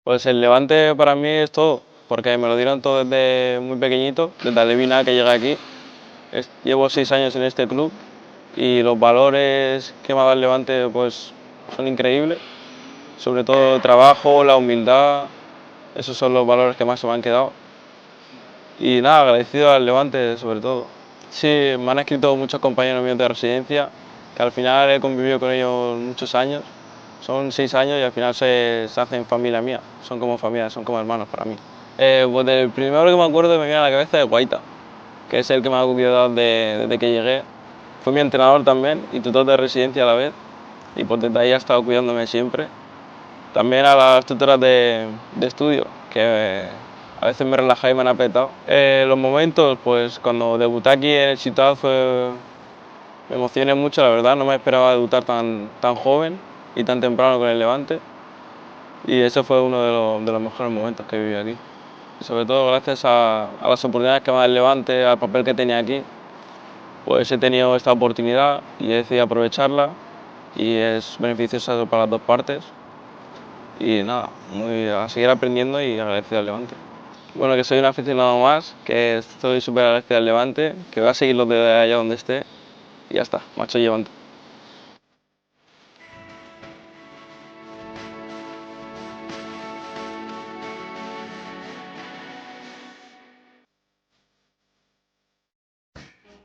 Pues el Levante para mí es todo, porque me lo dieron todo desde muy pequeñito, desde Alevina que llegué aquí. Llevo 6 años en este club y los valores que me ha dado el Levante pues, son increíbles. Sobre todo el trabajo, la humildad, esos son los valores que más se me han quedado. Y nada, agradecido al Levante sobre todo. Sí, me han escrito muchos compañeros míos de residencia, que al final he convivido con ellos muchos años. Son 6 años y al final se hacen familia mía, son como familia, son como hermanos para mí. Pues el primero que me acuerdo me viene a la cabeza es Guaita, que es el que me ha cuidado desde que llegué. Fue mi entrenador también y tutor de residencia a la vez, y pues desde ahí ha estado cuidándome siempre. También a las tutoras de estudio, que a veces me relajáis y me han apretado. Los momentos, pues cuando debuté aquí en el Ciutat me emocioné mucho, la verdad, no me esperaba debutar tan joven y tan temprano con el Levante. Y eso fue uno de los mejores momentos que viví aquí. Y sobre todo gracias a las oportunidades que me da el Levante, al papel que tenía aquí, pues he tenido esta oportunidad y he decidido aprovecharla y es beneficiosa para las dos partes. Y nada, a seguir aprendiendo y agradecido al Levante. Bueno, que soy un aficionado más, que estoy súper agradecido al Levante, que voy a seguirlo desde allá donde esté y ya está, macho Levante.